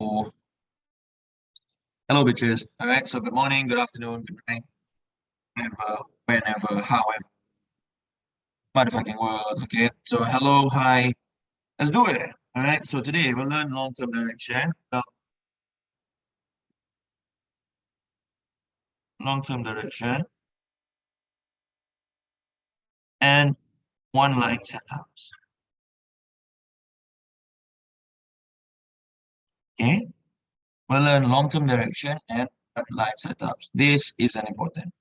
Oh, hello, bitches. All right. So, good morning, good afternoon, good night, whenever, however, motherfucking world. Okay. So, hello, hi. Let's do it. All right. So, today we'll learn long-term direction. Long-term direction and one-line setups. Okay. We'll learn long-term direction and one-line setups. This is an important.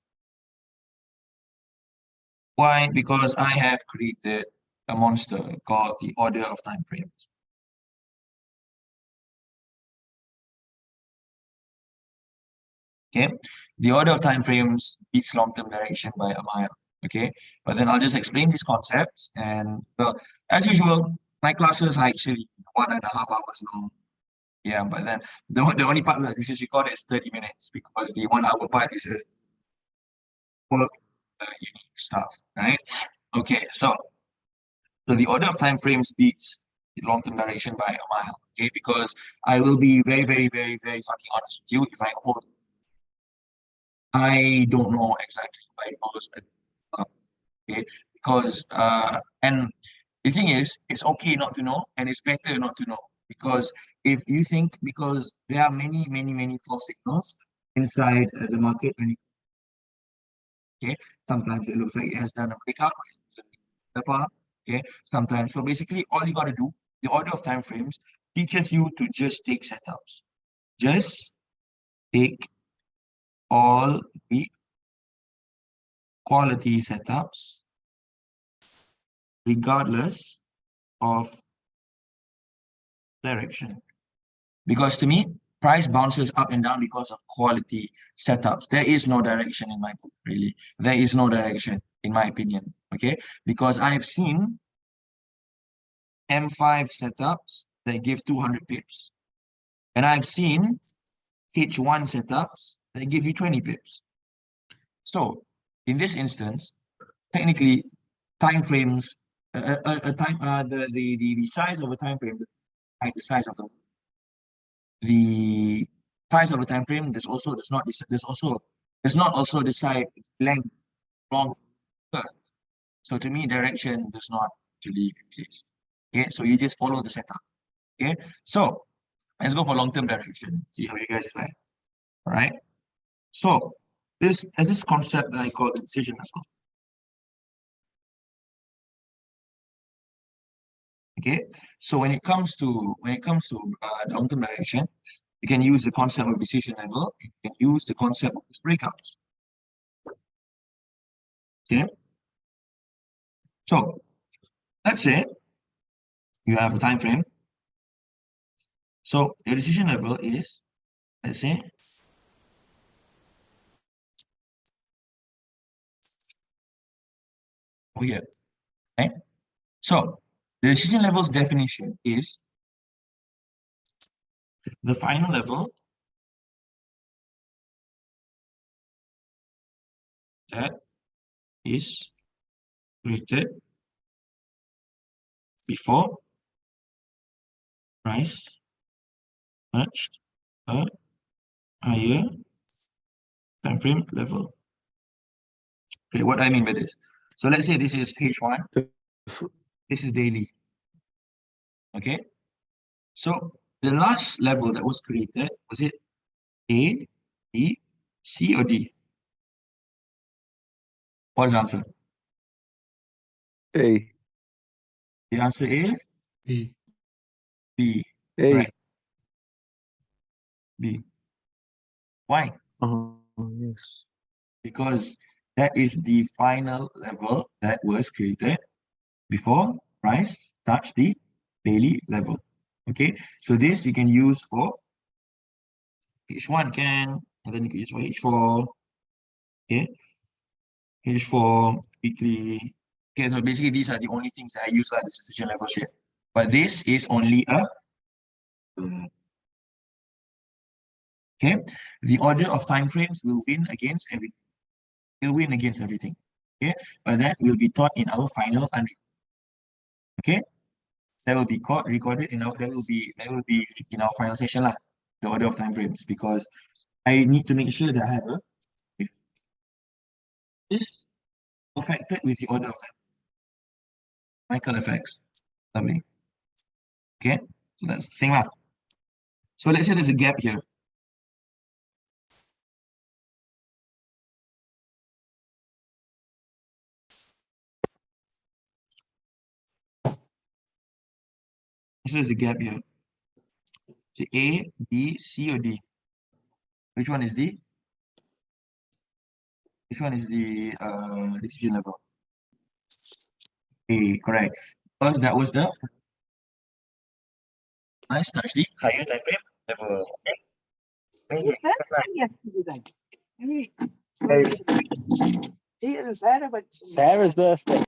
Why? Because I have created a monster called the order of time frames. Okay, the order of time frames beats long-term direction by a mile. Okay, but then I'll just explain these concepts, and well, as usual, my classes are actually 1.5 hours long. Yeah, but then the only part that which is recorded is 30 minutes because the 1 hour part is just work unique stuff, right? Okay, so the order of time frames beats the long-term direction by a mile. Okay, because I will be very, very, very, very fucking honest with you. If I don't know exactly why it goes, okay, because and the thing is, it's okay not to know, and it's better not to know because if you think because there are many, many, many false signals inside the market, and okay, sometimes it looks like it has done a breakout, therefore, okay, sometimes. So basically, all you got to do, the order of time frames teaches you to just take setups, just take all the quality setups regardless of direction. Because to me, price bounces up and down because of quality setups. There is no direction in my book, really. There is no direction, in my opinion. Okay, because I've seen M5 setups that give 200 pips, and I've seen H1 setups that give you 20 pips. So, in this instance, technically, time frames, the size of a time frame, the size of the size of the time frame. Does not also decide length long. So to me, direction does not actually exist. Okay, so you just follow the setup. Okay, so let's go for long-term direction. See how you guys try. All right. So this concept that I call decision level. Okay, so when it comes to long-term direction, you can use the concept of decision level. You can use the concept of breakouts. Okay, so let's say you have a time frame. So your decision level is, let's say, over here. Okay, so the decision level's definition is the final level that is created before price matched a higher time frame level. Okay, what do I mean by this? So let's say this is H1, this is daily. Okay, so the last level that was created, was it A, B, C, or D? What's the answer? A. The answer is B. B. A. Right. B. Why? Yes. Because that is the final level that was created before price touched the daily level. Okay, so this you can use for H1 and then you can use for H4. Okay, H4 weekly. Okay, so basically these are the only things that I use like the decision level shit. But this is only a okay. The order of time frames will win against everything. Will win against everything. Okay, but that will be taught in our final unread. Okay, that will be recorded in our that will be in our final session lah, the order of time frames, because I need to make sure that I have a if this affected with the order of time. Michael effects. Lovely. Okay, so that's the thing lah. So let's say there's a gap here. So there's a gap here. So A, B, C, or D? Which one is D? Which one is the decision level? A, correct. Because that was the nice touch the higher time frame level. Okay. Amazing. That's right. You have to do that. Hey, Very here is Sarah, but Sarah's birthday.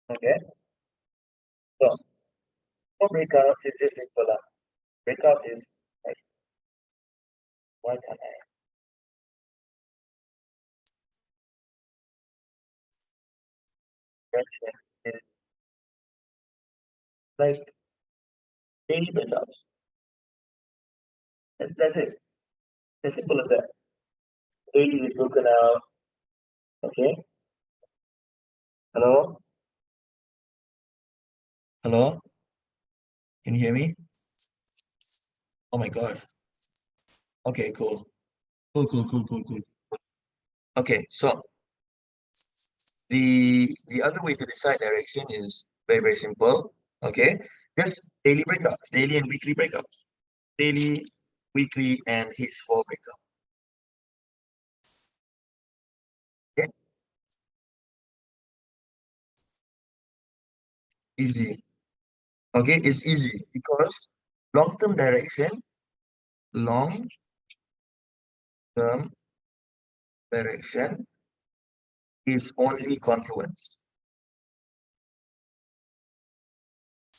okay. So for breakup is just simple lah. Breakup is like why can't I? Fraction is like daily breakups. That's it. As simple as that. Daily is broken out. Okay. Hello? Hello? Can you hear me? Oh my god. Okay, cool. Cool. Okay, so the other way to decide direction is very simple. Okay, just daily breakups, daily and weekly breakups, daily, weekly, and H4 breakup. Okay, easy. Okay, it's easy because long-term direction, long-term direction is only confluence.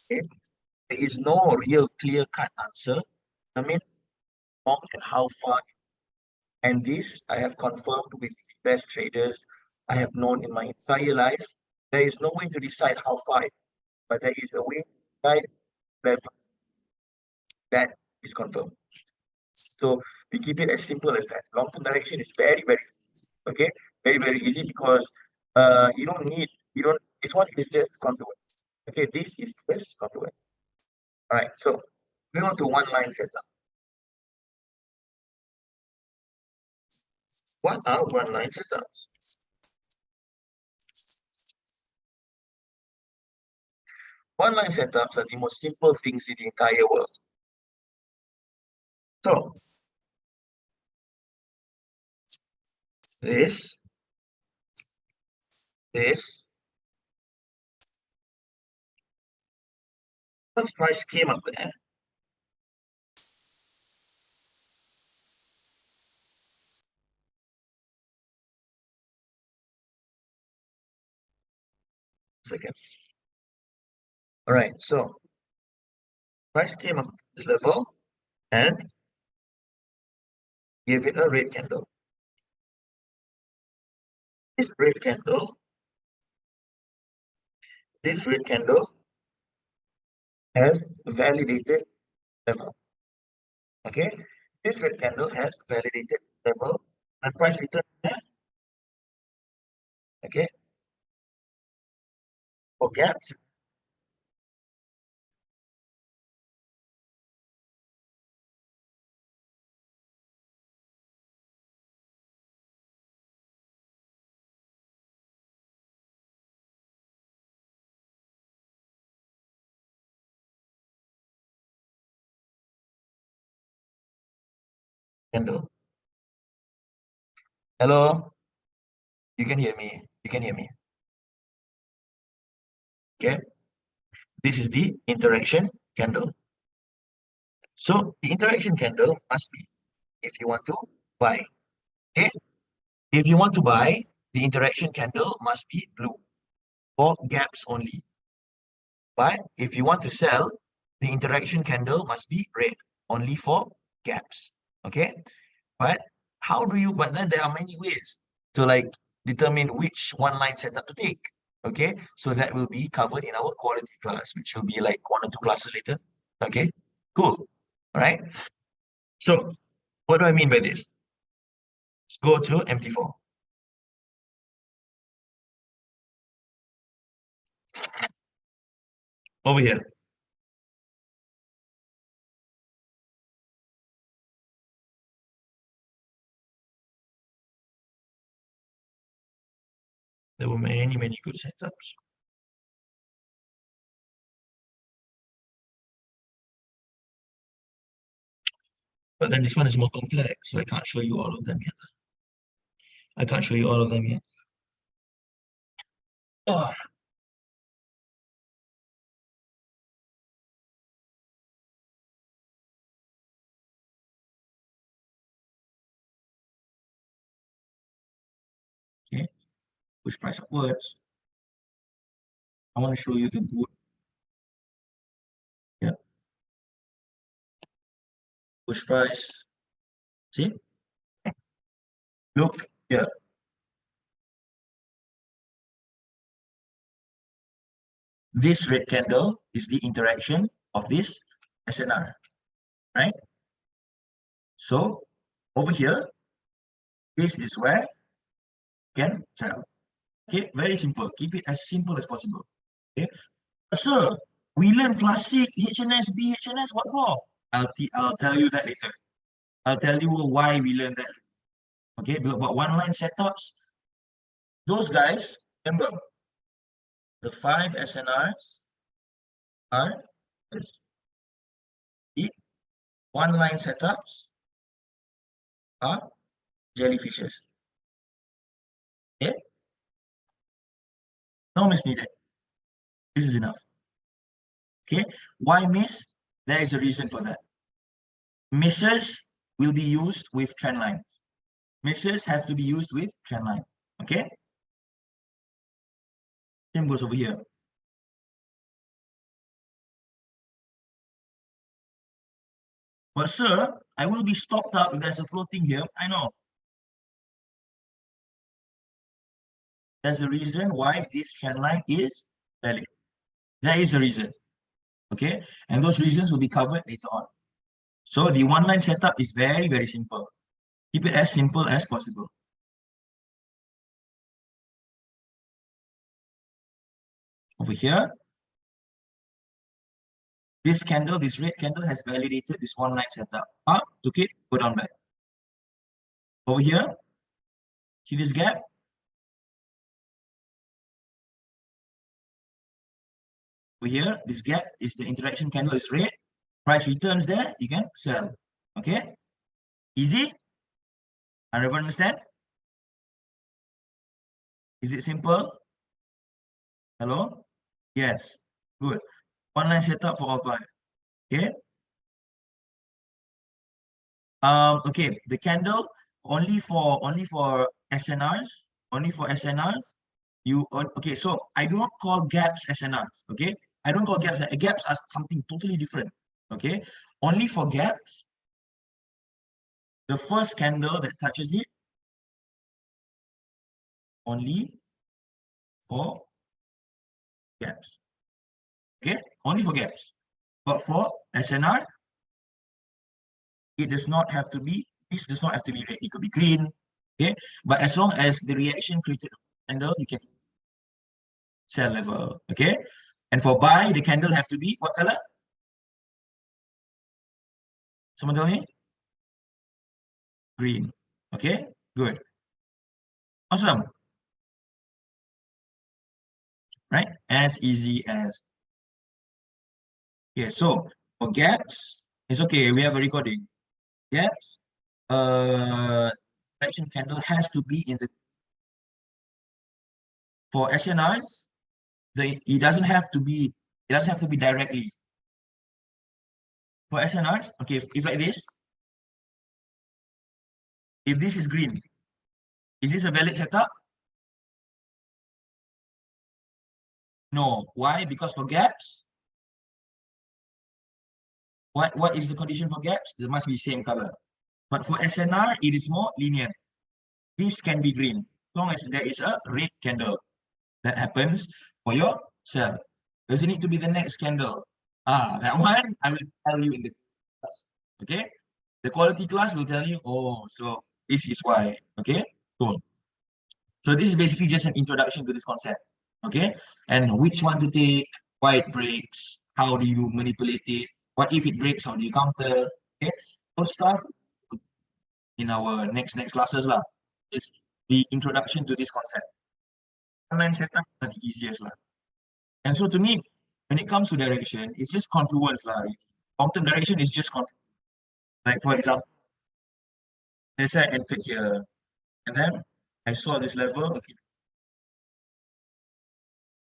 Okay, there is no real clear-cut answer. I mean, long and how far. And this I have confirmed with the best traders I have known in my entire life. There is no way to decide how far, but there is a way to decide level. That is confirmed. So we keep it as simple as that. Long-term direction is very okay, very easy because you don't need this one is just confluence. Okay, this is just confluence. All right, so moving on to one line setup. What are one line setups? One line setups are the most simple things in the entire world. So this first price came up there. Second. All right, so price came up this level and give it a red candle. This red candle has validated level. Okay, this red candle has validated level and price return there. Okay, for gaps. Candle. Hello, you can hear me. You can hear me. Okay, this is the interaction candle. So the interaction candle must be if you want to buy. Okay, if you want to buy, the interaction candle must be blue for gaps only. But if you want to sell, the interaction candle must be red only for gaps. Okay, but how do you? But then there are many ways to like determine which one line setup to take. Okay, so that will be covered in our quality class, which will be like 1 or 2 classes later. Okay, cool. All right. So what do I mean by this? Let's go to MT4. Over here. There were many, many good setups. But then this one is more complex, so I can't show you all of them yet. I can't show you all of them yet. Oh. Okay, push price upwards. I want to show you the good. Yeah. Push price. See? Look here. This red candle is the interaction of this SNR, right? So over here, this is where you can sell. Okay, very simple. Keep it as simple as possible. Okay, sir, we learn classic HNS, BHNS. What for? I'll tell you that later. I'll tell you why we learn that. Okay, but one line setups, those guys, remember, the 5 SNRs are this. The one line setups are jellyfishes. Okay, no miss needed. This is enough. Okay, why miss? There is a reason for that. Misses will be used with trend lines. Misses have to be used with trend lines. Okay, same goes over here. But sir, I will be stopped out if there's a floating here. I know. There's a reason why this trend line is valid. There is a reason. Okay, and those reasons will be covered later on. So the one line setup is very, very simple. Keep it as simple as possible. Over here, this candle, this red candle has validated this one line setup. Up, took it, go down back. Over here, see this gap? Over here, this gap is the interaction candle is red. Price returns there, you can sell. Okay? Easy? Everyone understand? Is it simple? Hello? Yes. Good. One line setup for all 5. Okay? Okay, the candle only for SNRs, okay, so I don't call gaps SNRs. Okay, I don't call gaps. Gaps are something totally different. Okay, only for gaps, the first candle that touches it, only for gaps. Okay, only for gaps. But for SNR, it does not have to be, this does not have to be red, it could be green. Okay, but as long as the reaction created candle, you can sell level. Okay, and for buy, the candle have to be what color? Someone tell me? Green. Okay, good. Awesome. Right? As easy as. Okay, so for gaps, it's okay. We have a recording. Gaps, direction candle has to be in the. For SNRs, it doesn't have to be. It doesn't have to be directly. For SNRs, okay, if like this, if this is green, is this a valid setup? No. Why? Because for gaps, what is the condition for gaps? There must be same color. But for SNR, it is more lenient. This can be green, as long as there is a red candle. that happens for your cell. Does it need to be the next candle? That one I will tell you in the class. Okay, the quality class will tell you, oh, so this is why. Okay, cool. So this is basically just an introduction to this concept. Okay, and which one to take, why it breaks, how do you manipulate it, what if it breaks, how do you counter? Okay, those stuff in our next classes lah. It's the introduction to this concept. Online setup are the easiest lah. And so to me, when it comes to direction, it's just confluence lah. Long-term direction is just confluence. Like for example, let's say I entered here, and then I saw this level, okay,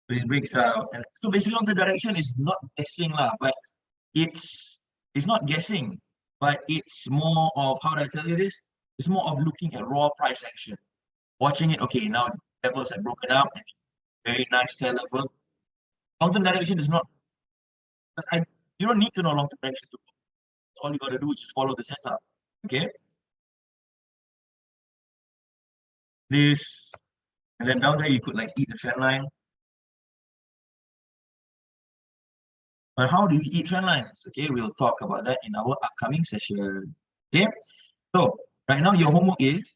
so it breaks out. And so basically long-term direction is not guessing lah, but it's not guessing, but it's more of, how do I tell you this? It's more of looking at raw price action. Watching it, okay, now levels are broken up, very nice sell level. Long-term direction is not, you don't need to know long-term direction to go. All you got to do is just follow the setup. Okay. This, and then down there you could like eat the trend line. But how do you eat trend lines? Okay, we'll talk about that in our upcoming session. Okay. So right now your homework is,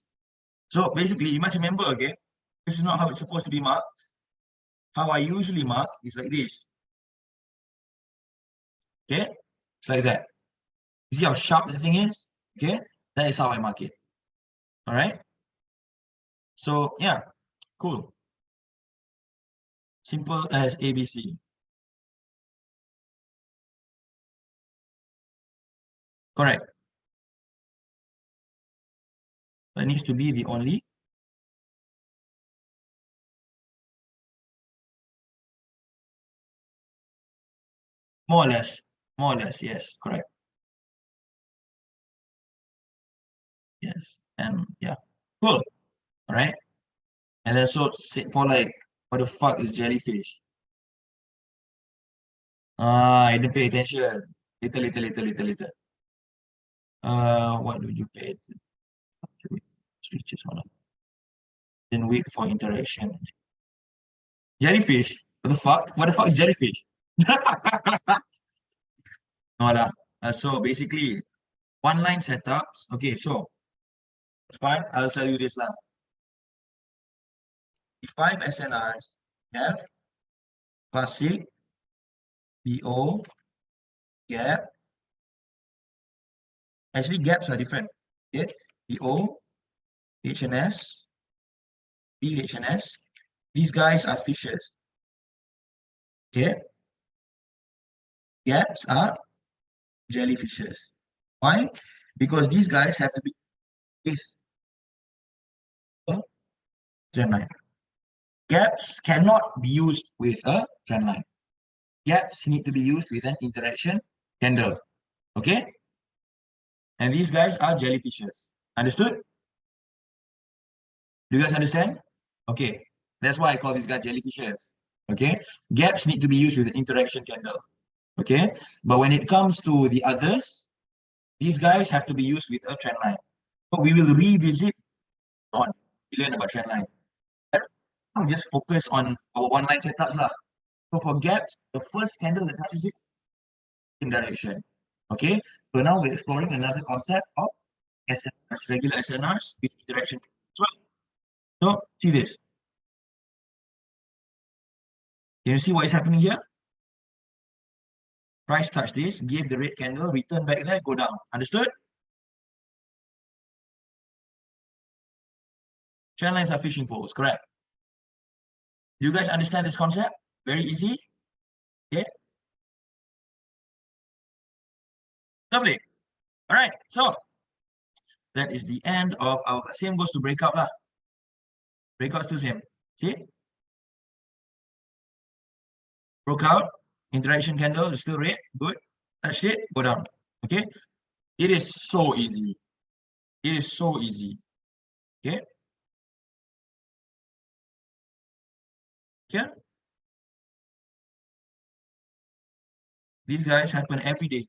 so basically you must remember, okay, this is not how it's supposed to be marked. How I usually mark is like this. Okay, it's like that. You see how sharp the thing is? Okay, that is how I mark it. All right. So yeah, cool. Simple as ABC. Correct. That needs to be the only. More or less, yes, correct. Yes, and yeah, cool. All right. And then so for like, what the fuck is jellyfish? I didn't pay attention. Later. What do you pay attention? Switches one of. Then wait for interaction. Jellyfish. What the fuck? What the fuck is jellyfish? No lah. So basically, one line setups. Okay, so fine. I'll tell you this lah. The 5 SNRs have classic, BO, gap. Actually, gaps are different. Okay, BO, HNS, BHNS. These guys are fishes. Okay, gaps are jellyfishes. Why? Because these guys have to be with a trend line. Gaps cannot be used with a trend line. Gaps need to be used with an interaction candle. Okay? And these guys are jellyfishes. Understood? Do you guys understand? Okay. That's why I call these guys jellyfishes. Okay? Gaps need to be used with an interaction candle. Okay? But when it comes to the others, these guys have to be used with a trend line. So we will revisit on, we learn about trend line. I'll just focus on our one line setups lah. So for gaps, the first candle that touches it in direction. Okay, so now we're exploring another concept of SNRs, regular SNRs with interaction. So see this. Can you see what is happening here? Price touch this, give the red candle, return back there, go down. Understood? Trend lines are fishing poles, correct? Do you guys understand this concept? Very easy. Okay. Lovely. All right. So that is the end of our same goes to breakout lah. Breakout still same. See? Broke out, interaction candle is still red. Good. Touched it, go down. Okay. It is so easy. It is so easy. Okay. Here. These guys happen every day.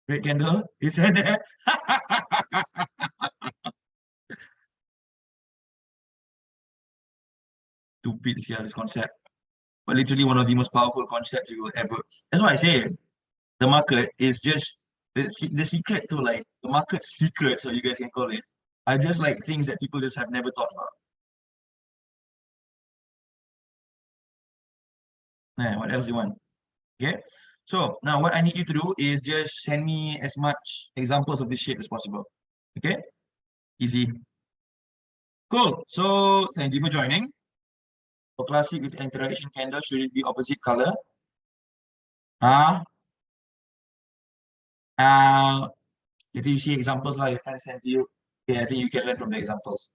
Red candle is there. stupid this concept, but literally one of the most powerful concepts you will ever. That's why I say the market is just the secret to like the market secret, so you guys can call it, are just like things that people just have never thought about. What else do you want? Okay. So now what I need you to do is just send me as much examples of this shit as possible. Okay. Easy. Cool. So thank you for joining. For classic with interaction candle, should it be opposite color? Later you see examples like your friends send to you. Okay, I think you can learn from the examples.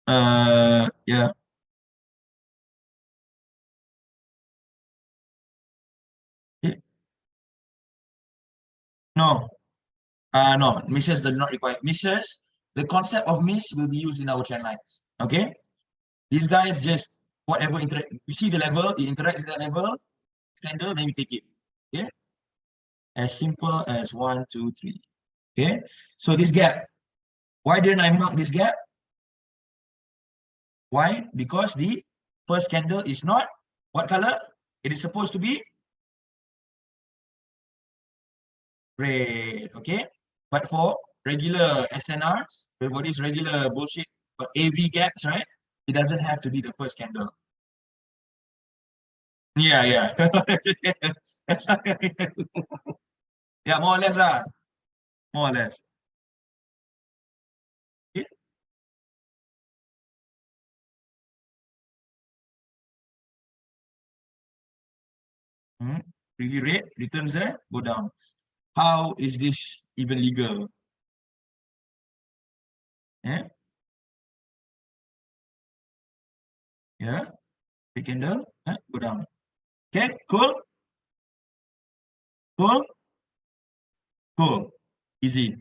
Yeah. No, no, misses do not require misses. The concept of miss will be used in our trend lines. Okay, these guys just whatever interact. You see the level, you interact with that level, candle, then you take it. Okay, as simple as 1, 2, 3. Okay, so this gap. Why didn't I mark this gap? Why? Because the first candle is not what color? It is supposed to be red. Okay, but for regular SNRs, for these regular bullshit AV gaps, right? It doesn't have to be the first candle. Yeah, yeah. Yeah, more or less lah. More or less. Okay. Preview rate, returns there, go down. How is this even legal? Yeah. Yeah. Red candle, go down. Okay, cool. Cool. Cool. Easy.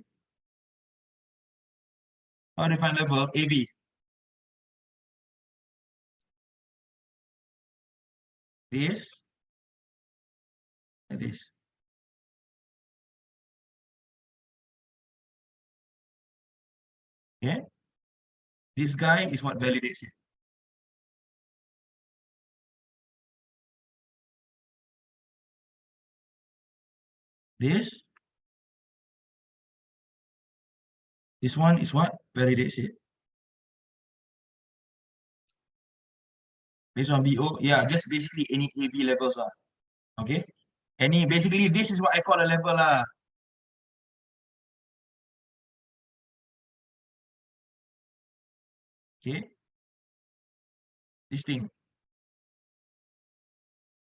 How to find level? AV. This. Like this. Okay. This guy is what validates it. This one is what validates it. Based on BO, yeah, just basically any AV levels lah. Okay. Basically this is what I call a level lah. Okay. This thing.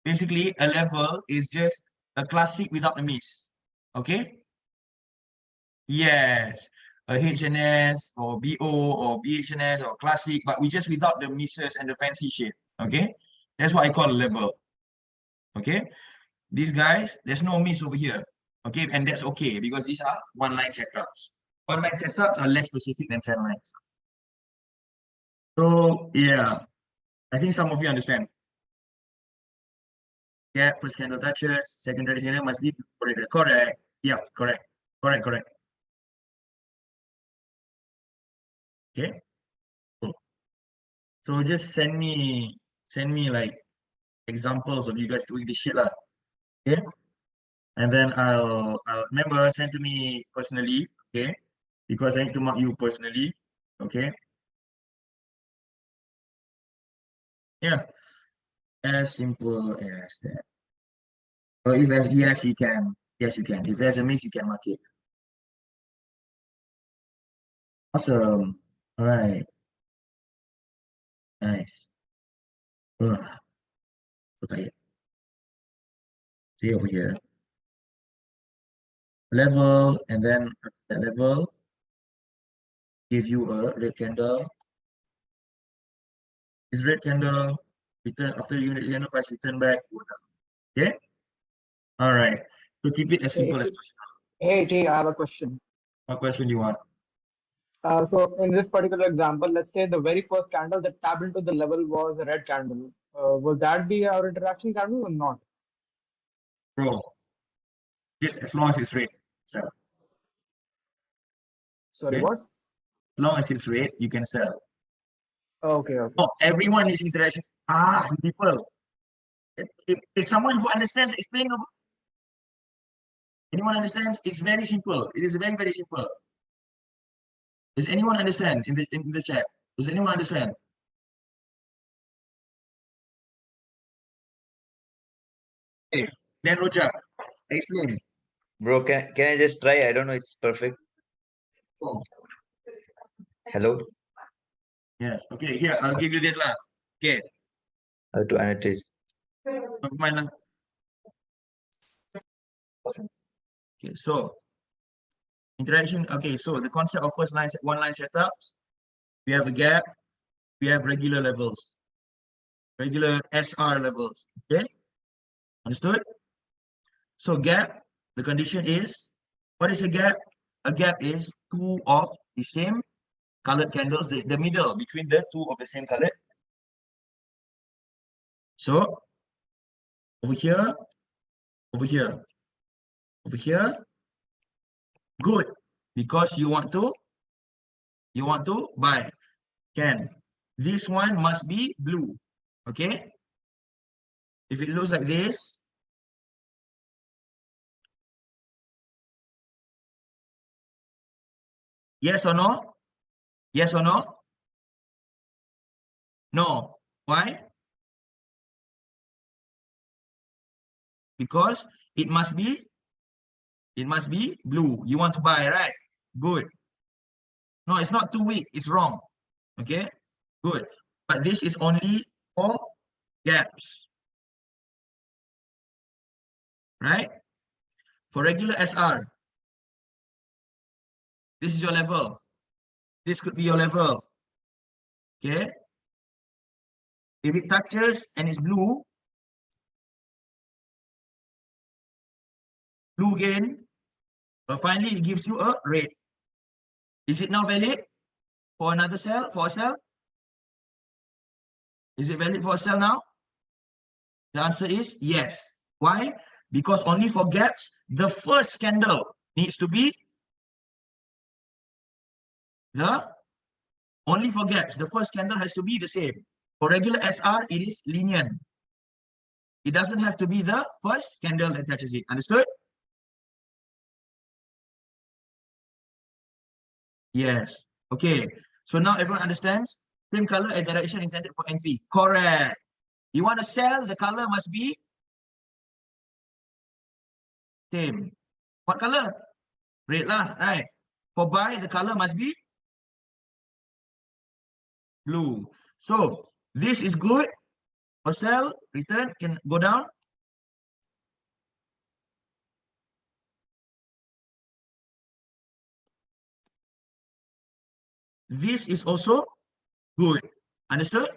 Basically, a level is just a classic without a miss. Okay? Yes. A HNS or BO or BHNS or classic, but we just without the misses and the fancy shit. Okay? That's what I call a level. Okay? These guys, there's no miss over here. Okay, and that's okay because these are one-line setups. One-line setups are less specific than trend lines. So yeah, I think some of you understand. Yeah, first candle touches, secondary candle must be correct. Correct. Yeah, correct. Correct, correct. Okay, cool. So just send me like examples of you guys doing this shit lah. Okay. And then I'll remember send to me personally, okay? Because I need to mark you personally. Okay. Yeah. As simple as that. Or if there's yes, you can. Yes, you can. If there's a miss, you can mark it. Awesome. All right. Nice. Ugh, so tired. See over here. Level, and then that level give you a red candle. This red candle return after unit candle price return back. Okay. All right. So keep it as simple as possible. Hey, T, I have a question. What question do you want? So in this particular example, let's say the very first candle that tapped into the level was a red candle. Will that be our interaction candle or not? Bro, just as long as it's red. Sell. Sorry, Okay. what? As long as it's red, you can sell. Okay, okay. No, everyone is interaction. People. If someone who understands, explain. Anyone understands? It's very simple. It is very, very simple. Does anyone understand in the chat? Does anyone understand? Okay. Then Roja, explain. Bro, can I just try? I don't know. It's perfect. Oh, Hello. yes. Okay. Here, I'll give you this lah. Okay. How to annotate? Mine lah. Okay. So interaction. Okay. So the concept of first line, one line setups. We have a gap. We have regular levels. Regular SR levels. Okay. Understood? So gap. The condition is, what is a gap? A gap is two of the same colored candles, the middle between the two of the same color. So over here, over here, over here, good, because you want to buy. Can this one must be blue? Okay. If it looks like this, yes or no? Yes or no? No. Why? Because it must be blue. You want to buy, right? Good. No, it's not too weak. It's wrong. Okay, good. But this is only for gaps, right? For regular SR, this is your level. This could be your level. Okay. If it touches and it's blue again, but finally it gives you a red. Is it now valid for another cell, for a cell? Is it valid for a cell now? The answer is yes. Why? Because only for gaps, the first candle needs to be only for gaps, the first candle has to be the same. For regular SR, it is linear. It doesn't have to be the first candle that touches it. Understood? Yes. Okay. So now everyone understands. Same color and direction intended for entry. Correct. You want to sell, the color must be same. What color? Red lah, right? For buy, the color must be blue. So this is good. For sell, return can go down. This is also good. Understood?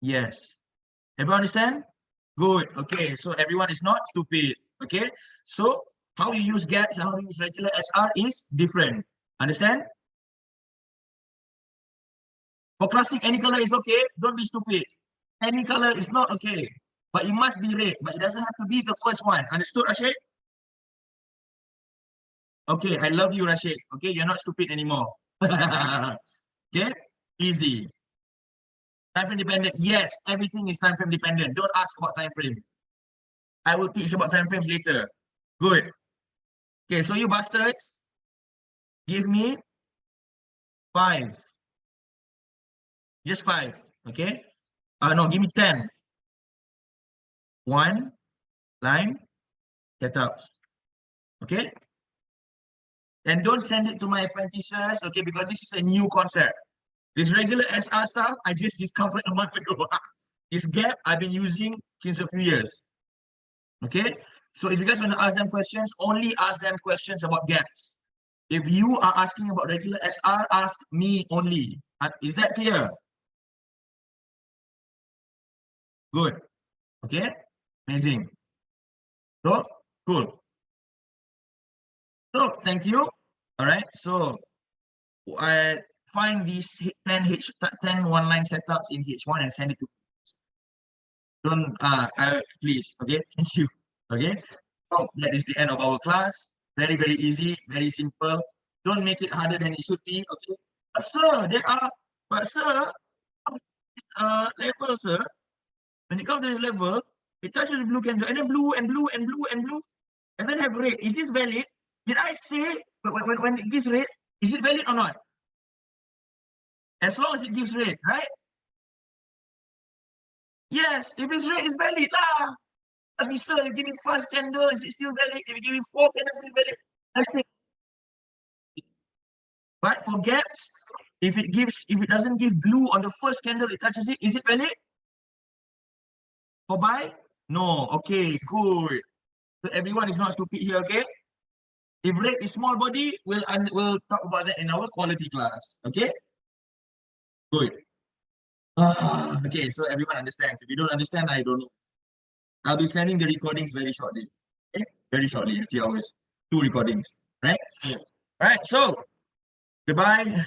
Yes. Everyone understand? Good. Okay. So everyone is not stupid. Okay. So how you use gaps and how you use regular SR is different. Understand? For classic, any color is okay. Don't be stupid. Any color is not okay. But it must be red. But it doesn't have to be the first one. Understood, Rashid? Okay. I love you, Rashid. Okay. You're not stupid anymore. Okay. Easy. Time frame dependent. Yes, everything is time frame dependent. Don't ask about time frame. I will teach about time frames later. Good. Okay, so you bastards, give me 5. Just 5. Okay. No, give me 10. 1 line setups. Okay. And don't send it to my apprentices. Okay, because this is a new concept. This regular SR stuff, I just discovered a month ago. This gap I've been using since a few years. Okay, so if you guys want to ask them questions, only ask them questions about gaps. If you are asking about regular SR, ask me only. Is that clear? Good. Okay, amazing. So, cool. So, thank you. All right, so I find these 10 one-line setups in H1 and send it to don't please. Okay, thank you. Okay, so that is the end of our class. Very, very easy, very simple. Don't make it harder than it should be. Okay, Sir, level, sir, when it comes to this level, it touches the blue candle, and then blue and blue and blue and blue, and then have red. Is this valid? Did I say when it gives red, is it valid or not? As long as it gives red, right? Yes, if it's red, it's valid lah. Ask me, sir, you give me 5 candles, is it still valid? If you give me 4 candles, is it valid? I say. But for gaps, if it doesn't give blue on the first candle, it touches it, is it valid? For buy? No. Okay, good. So everyone is not stupid here, okay? If red is small body, we'll talk about that in our quality class. Okay? Good. Okay, so everyone understands. If you don't understand, I don't know. I'll be sending the recordings very shortly. Okay? Very shortly, in a few hours. 2 recordings. Right? All right, so goodbye.